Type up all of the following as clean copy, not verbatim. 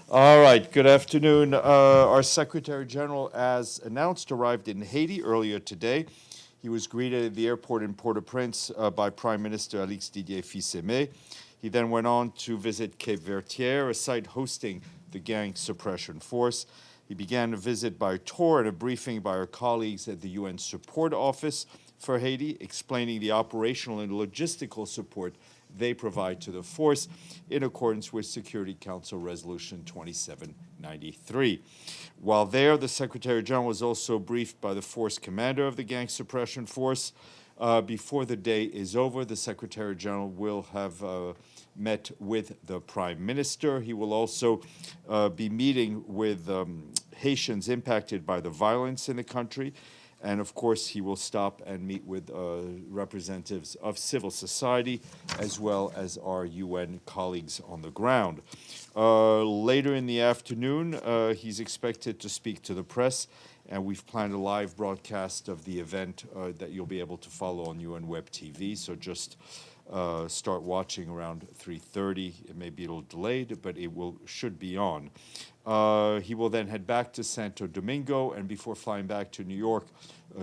All right, good afternoon. Our Secretary General, as announced, arrived in Haiti earlier today. He was greeted at the airport in Port-au-Prince by Prime Minister Alix Didier Fils-Aimé. He then went on to visit Camp Vertières, a site hosting the Gang Suppression Force. He began a visit by tour and a briefing by our colleagues at the UN Support Office for Haiti, explaining the operational and logistical support they provide to the force in accordance with Security Council Resolution 2793. While there, the Secretary General was also briefed by the force commander of the Gang Suppression Force. Before the day is over, the Secretary General will have met with the Prime Minister. He will also be meeting with Haitians impacted by the violence in the country. And of course, he will stop and meet with representatives of civil society as well as our UN colleagues on the ground. Later in the afternoon, he's expected to speak to the press, and we've planned a live broadcast of the event that you'll be able to follow on UN Web TV. So just start watching around 3:30. It may be a little delayed, but should be on. He will then head back to Santo Domingo, and before flying back to New York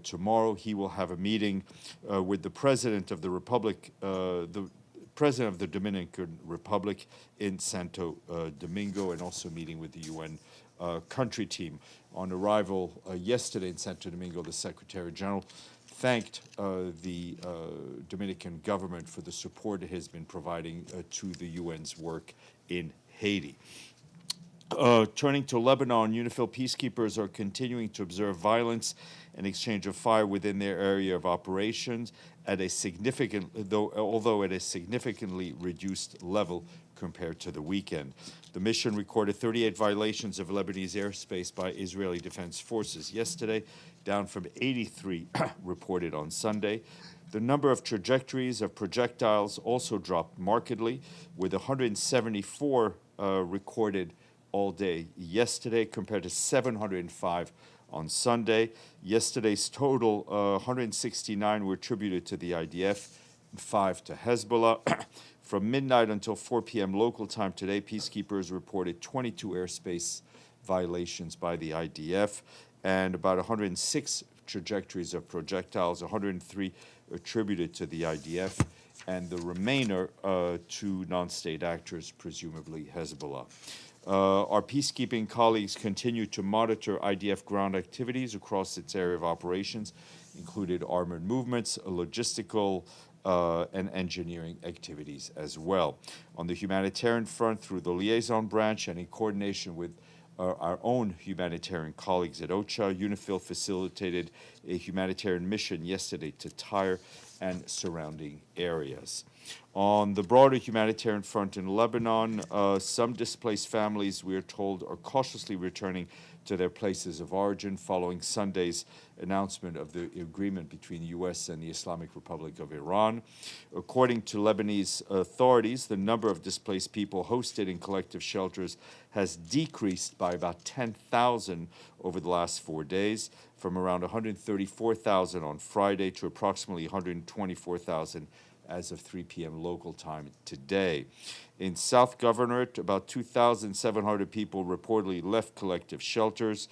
tomorrow, he will have a meeting with the President of the Republic, the President of the Dominican Republic in Santo Domingo, and also meeting with the UN country team. On arrival yesterday in Santo Domingo, the Secretary General thanked the Dominican government for the support it has been providing to the UN's work in Haiti. Turning to Lebanon, UNIFIL peacekeepers are continuing to observe violence and exchange of fire within their area of operations at a although at a significantly reduced level compared to the weekend. The mission recorded 38 violations of Lebanese airspace by Israeli Defense Forces yesterday, down from 83 reported on Sunday. The number of trajectories of projectiles also dropped markedly, with 174 recorded all day yesterday compared to 705 on Sunday. Yesterday's total, 169 were attributed to the IDF, 5 to Hezbollah. From midnight until 4 p.m. local time today, peacekeepers reported 22 airspace violations by the IDF and about 106 trajectories of projectiles, 103 attributed to the IDF, and the remainder to non-state actors, presumably Hezbollah. Our peacekeeping colleagues continue to monitor IDF ground activities across its area of operations, including armored movements, logistical, and engineering activities as well. On the humanitarian front, through the liaison branch and in coordination with our own humanitarian colleagues at OCHA, UNIFIL facilitated a humanitarian mission yesterday to Tyre and surrounding areas. On the broader humanitarian front in Lebanon, some displaced families, we are told, are cautiously returning to their places of origin following Sunday's announcement of the agreement between the U.S. and the Islamic Republic of Iran. According to Lebanese authorities, the number of displaced people hosted in collective shelters has decreased by about 10,000 over the last 4 days, from around 134,000 on Friday to approximately 124,000 as of 3 p.m. local time today. In South Governorate, about 2,700 people reportedly left collective shelters.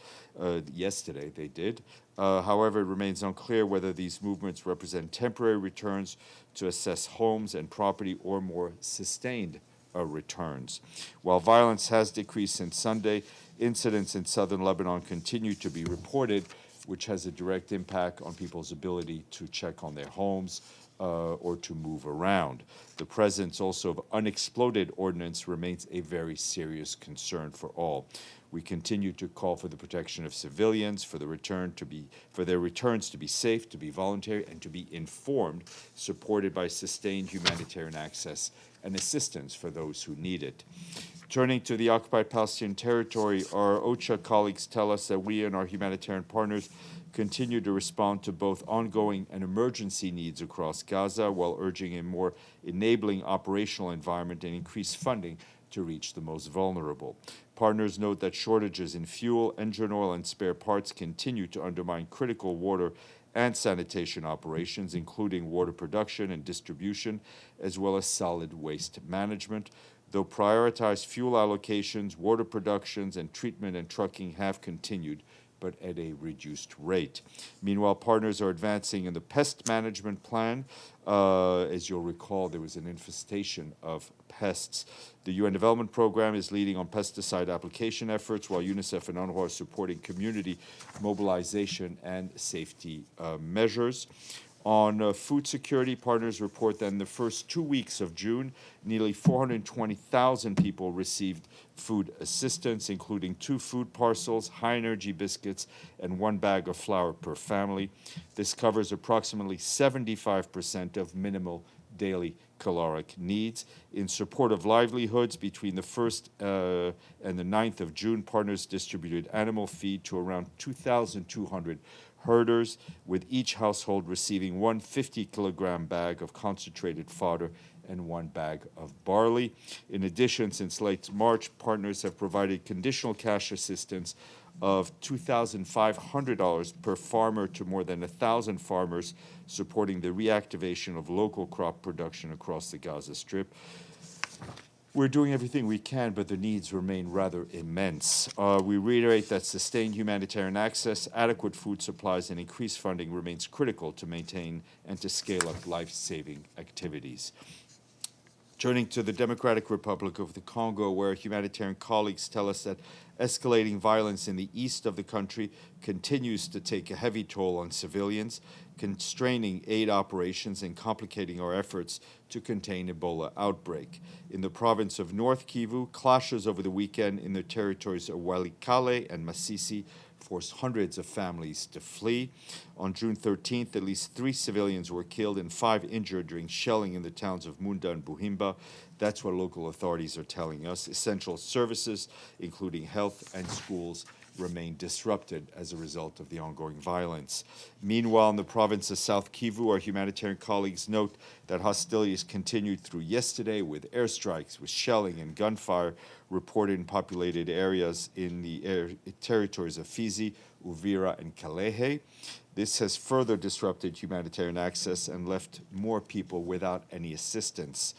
Yesterday they did. However, it remains unclear whether these movements represent temporary returns to assess homes and property or more sustained returns. While violence has decreased since Sunday, incidents in southern Lebanon continue to be reported, which has a direct impact on people's ability to check on their homes, or to move around. The presence also of unexploded ordnance remains a very serious concern for all. We continue to call for the protection of civilians, for their returns to be safe, to be voluntary, and to be informed, supported by sustained humanitarian access and assistance for those who need it. Turning to the occupied Palestinian territory, our OCHA colleagues tell us that we and our humanitarian partners continue to respond to both ongoing and emergency needs across Gaza while urging a more enabling operational environment and increased funding to reach the most vulnerable. Partners note that shortages in fuel, engine oil, and spare parts continue to undermine critical water and sanitation operations, including water production and distribution, as well as solid waste management. though prioritized fuel allocations, water productions, and treatment and trucking have continued, but at a reduced rate. Meanwhile, partners are advancing in the pest management plan. As you'll recall, there was an infestation of pests. The UN Development Program is leading on pesticide application efforts, while UNICEF and UNRWA are supporting community mobilization and safety measures. On food security, partners report that in the first 2 weeks of June, nearly 420,000 people received food assistance, including 2 food parcels, high-energy biscuits, and 1 bag of flour per family. This covers approximately 75% of minimal daily caloric needs. In support of livelihoods, between the 1st and the 9th of June, partners distributed animal feed to around 2,200 herders, with each household receiving 1 50-kilogram bag of concentrated fodder and 1 bag of barley. In addition, since late March, partners have provided conditional cash assistance of $2,500 per farmer to more than 1,000 farmers, supporting the reactivation of local crop production across the Gaza Strip. We're doing everything we can, but the needs remain rather immense. We reiterate that sustained humanitarian access, adequate food supplies, and increased funding remains critical to maintain and to scale up life-saving activities. Turning to the Democratic Republic of the Congo, where humanitarian colleagues tell us that escalating violence in the east of the country continues to take a heavy toll on civilians, constraining aid operations and complicating our efforts to contain Ebola outbreak. In the province of North Kivu, clashes over the weekend in the territories of Walikale and Masisi forced hundreds of families to flee. On June 13th, at least 3 civilians were killed and 5 injured during shelling in the towns of Munda and Buhimba. That's what local authorities are telling us. Essential services, including health and schools, remain disrupted as a result of the ongoing violence. Meanwhile, in the province of South Kivu, our humanitarian colleagues note that hostilities continued through yesterday with airstrikes, with shelling and gunfire reported in populated areas in the territories of Fizi, Uvira, and Kalehe. This has further disrupted humanitarian access and left more people without any assistance.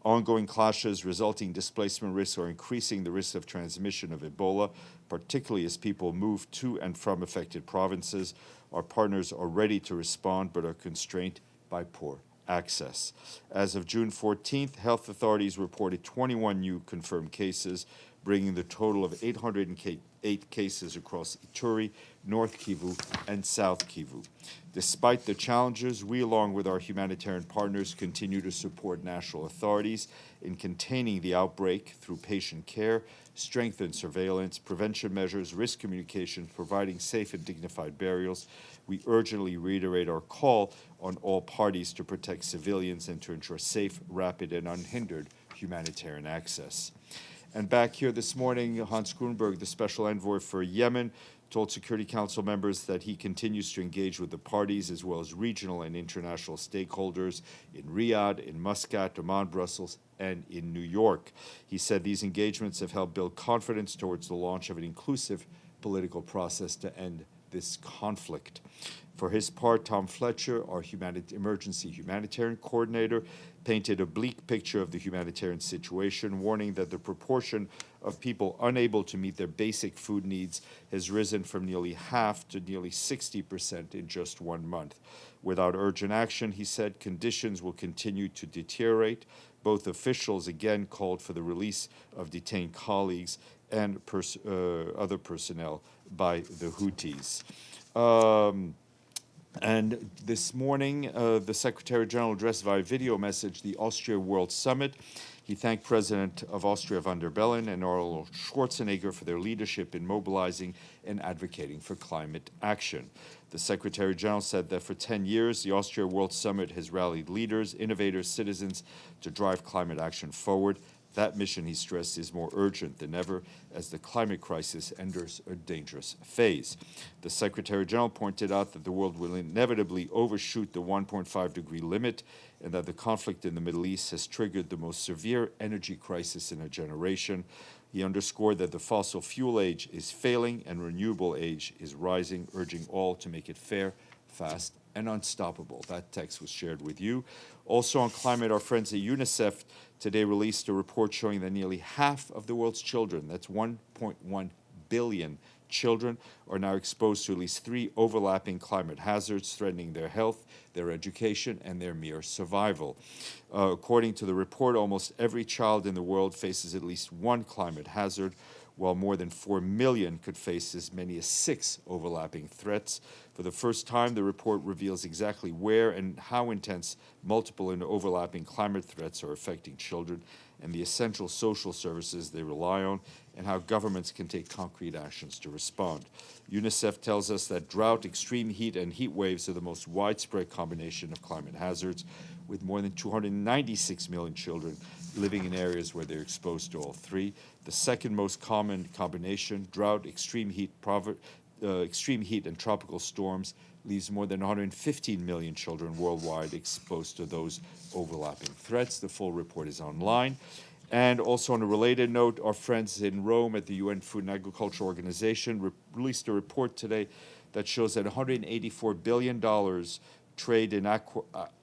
Ongoing clashes resulting displacement risks are increasing the risk of transmission of Ebola, particularly as people move to and from affected provinces. Our partners are ready to respond but are constrained by poor access. As of June 14th, health authorities reported 21 new confirmed cases, bringing the total of 808 cases across Ituri, North Kivu, and South Kivu. Despite the challenges, we, along with our humanitarian partners, continue to support national authorities in containing the outbreak through patient care, strengthened surveillance, prevention measures, risk communication, providing safe and dignified burials. We urgently reiterate our call on all parties to protect civilians and to ensure safe, rapid, and unhindered humanitarian access. And back here this morning, Hans Grunberg, the special envoy for Yemen, told Security Council members that he continues to engage with the parties as well as regional and international stakeholders in Riyadh, in Muscat, Amman, Brussels, and in New York. He said these engagements have helped build confidence towards the launch of an inclusive political process to end this conflict. For his part, Tom Fletcher, our emergency humanitarian coordinator, painted a bleak picture of the humanitarian situation, warning that the proportion of people unable to meet their basic food needs has risen from nearly half to nearly 60% in just 1 month. Without urgent action, he said, conditions will continue to deteriorate. Both officials again called for the release of detained colleagues and other personnel by the Houthis. And this morning, the Secretary General addressed via video message the Austria World Summit. He thanked President of Austria von der Bellen and Arnold Schwarzenegger for their leadership in mobilizing and advocating for climate action. The Secretary General said that for 10 years, the Austria World Summit has rallied leaders, innovators, citizens to drive climate action forward. That mission, he stressed, is more urgent than ever as the climate crisis enters a dangerous phase. The Secretary General pointed out that the world will inevitably overshoot the 1.5-degree limit and that the conflict in the Middle East has triggered the most severe energy crisis in a generation. He underscored that the fossil fuel age is failing and renewable age is rising, urging all to make it fair, fast, and unstoppable. That text was shared with you. Also on climate, our friends at UNICEF today released a report showing that nearly half of the world's children, that's 1.1 billion children, are now exposed to at least 3 overlapping climate hazards threatening their health, their education, and their mere survival. According to the report, almost every child in the world faces at least one climate hazard, while more than 4 million could face as many as 6 overlapping threats. For the first time, the report reveals exactly where and how intense multiple and overlapping climate threats are affecting children and the essential social services they rely on, and how governments can take concrete actions to respond. UNICEF tells us that drought, extreme heat, and heat waves are the most widespread combination of climate hazards, with more than 296 million children living in areas where they're exposed to all three. The second most common combination, drought, extreme heat, and tropical storms, leaves more than 115 million children worldwide exposed to those overlapping threats. The full report is online. And also on a related note, our friends in Rome at the UN Food and Agriculture Organization released a report today that shows that $184 billion trade in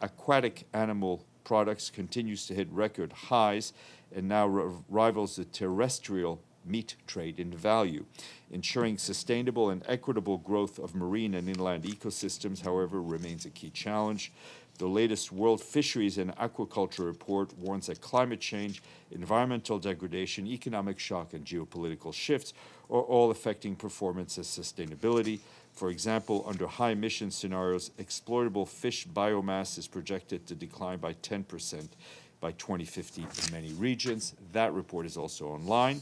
aquatic animal products continues to hit record highs and now rivals the terrestrial meat trade in value. Ensuring sustainable and equitable growth of marine and inland ecosystems, however, remains a key challenge. The latest World Fisheries and Aquaculture report warns that climate change, environmental degradation, economic shock, and geopolitical shifts are all affecting performance and sustainability. For example, under high emission scenarios, exploitable fish biomass is projected to decline by 10% by 2050 in many regions. That report is also online.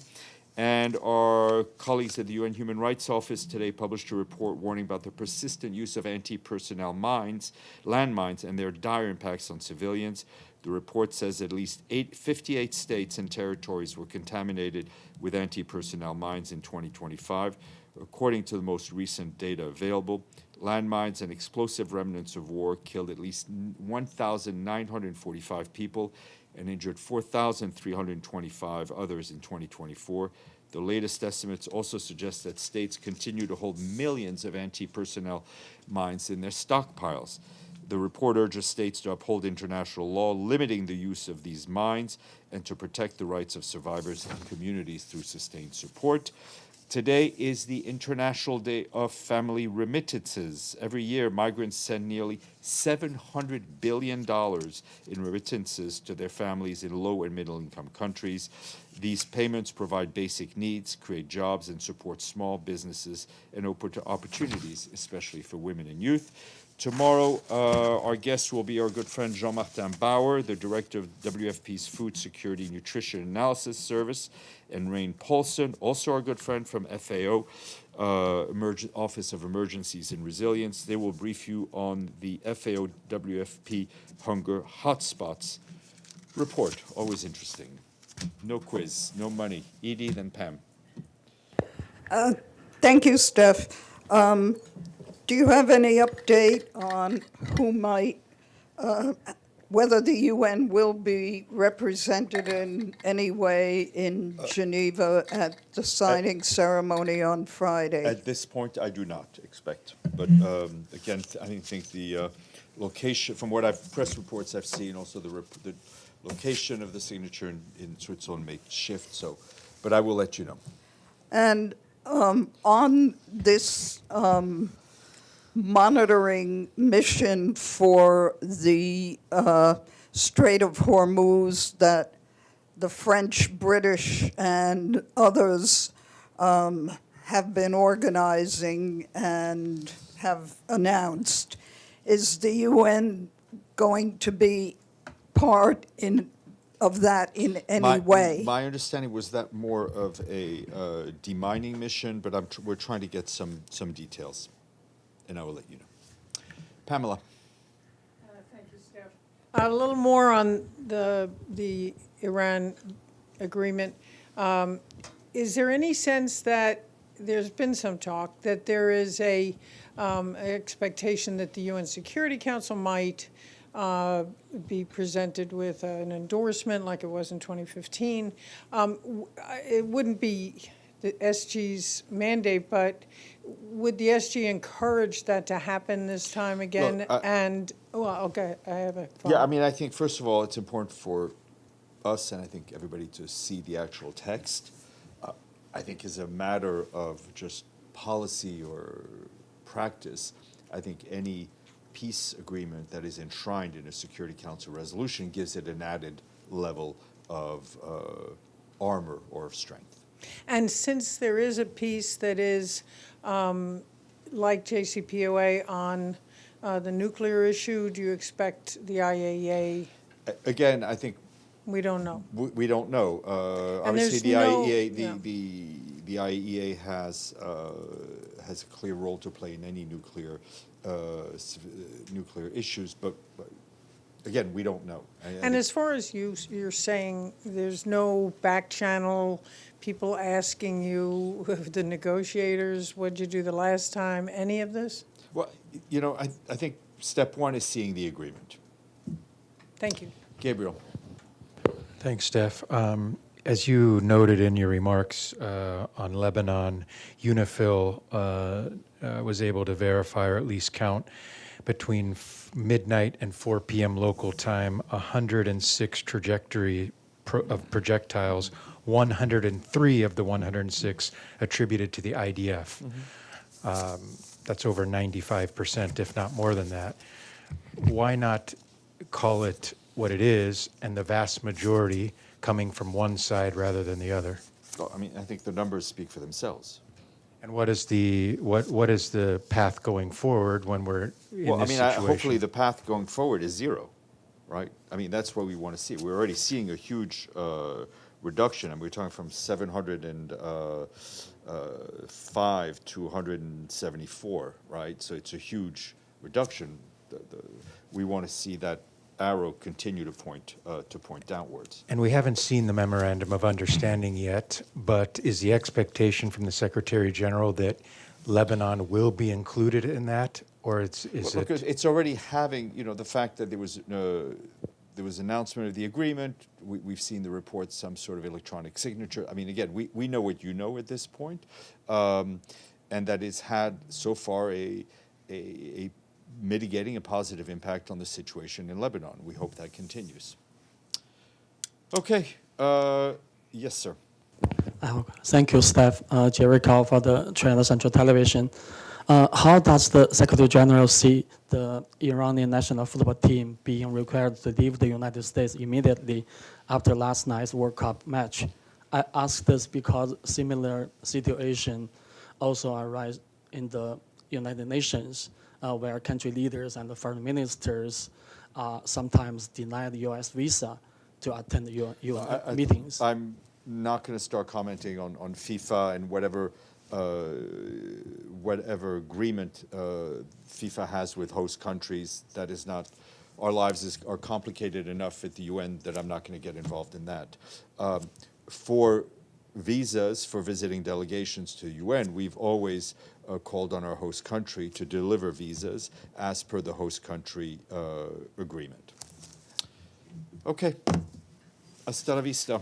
And our colleagues at the UN Human Rights Office today published a report warning about the persistent use of anti-personnel landmines, and their dire impacts on civilians. The report says at least 58 states and territories were contaminated with anti-personnel mines in 2025. According to the most recent data available, landmines and explosive remnants of war killed at least 1,945 people and injured 4,325 others in 2024. The latest estimates also suggest that states continue to hold millions of anti-personnel mines in their stockpiles. The report urges states to uphold international law limiting the use of these mines and to protect the rights of survivors and communities through sustained support. Today is the International Day of Family Remittances. Every year, migrants send nearly $700 billion in remittances to their families in low and middle income countries. These payments provide basic needs, create jobs, and support small businesses and open opportunities, especially for women and youth. Tomorrow, our guest will be our good friend Jean-Martin Bauer, the director of WFP's Food Security Nutrition Analysis Service, and Rain Paulson, also our good friend from FAO, Office of Emergencies and Resilience. They will brief you on the FAO WFP Hunger Hotspots report. Always interesting. No quiz, no money. Edie, then Pam. Thank you, Steph. Do you have any update on who might, whether the UN will be represented in any way in Geneva at the signing ceremony on Friday? At this point, I do not expect. But again, I think the location, from what press reports I've seen, also the location of the signature in Switzerland may shift. So, but I will let you know. And on this monitoring mission for the Strait of Hormuz that the French, British, and others have been organizing and have announced, is the UN going to be part of that in any way? My understanding was that more of a demining mission, but we're trying to get some details, and I will let you know. Pamela. Thank you, Steph. A little more on the Iran agreement. Is there any sense that there's been some talk that there is a expectation that the UN Security Council might be presented with an endorsement like it was in 2015? It wouldn't be the SG's mandate, but would the SG encourage that to happen this time again? Look, okay, I have a follow-up. Yeah, I mean, I think, first of all, it's important for us and I think everybody to see the actual text, I think is a matter of just policy or practice. I think any peace agreement that is enshrined in a Security Council resolution gives it an added level of armor or of strength. And since there is a piece that is like JCPOA on the nuclear issue, do you expect the IAEA? Again, I think We don't know. we don't know. And Obviously, there's the no- IAEA yeah. the IAEA has a clear role to play in any nuclear issues, but again, we don't know. And as far as you're saying, there's no back channel, people asking you, the negotiators, what'd you do the last time, any of this? Well, you know, I think step one is seeing the agreement. Thank you. Gabriel. Thanks, Steph. As you noted in your remarks on Lebanon, UNIFIL was able to verify or at least count between midnight and 4 p.m. local time, 106 trajectory of projectiles, 103 of the 106 attributed to the IDF. That's over 95%, if not more than that. Why not call it what it is, and the vast majority coming from one side rather than the other? Well, I mean, I think the numbers speak for themselves. And what is the path going forward when we're in this situation? Hopefully the path going forward is zero, right? I mean, that's what we want to see. We're already seeing a huge reduction, and we're talking from 705 to 174, right? So it's a huge reduction. We want to see that arrow continue to point downwards. And we haven't seen the memorandum of understanding yet, but is the expectation from the Secretary General that Lebanon will be included in that, or It's already having, you know, the fact that there was announcement of the agreement. We've seen the reports, some sort of electronic signature. I mean, again, we know what you know at this point, and that it's had so far a mitigating a positive impact on the situation in Lebanon. We hope that continues. Okay. Yes, sir. Thank you, Steph. Jerry Cao for the China Central Television. How does the Secretary General see the Iranian national football team being required to leave the United States immediately after last night's World Cup match? I ask this because similar situation also arise in the United Nations, where country leaders and the foreign ministers sometimes deny the U.S. visa to attend the UN meetings. I'm not going to start commenting on FIFA and whatever agreement FIFA has with host countries. That is not, our lives are complicated enough at the UN that I'm not going to get involved in that. For visas for visiting delegations to UN, we've always called on our host country to deliver visas as per the host country agreement. Okay. Hasta la vista.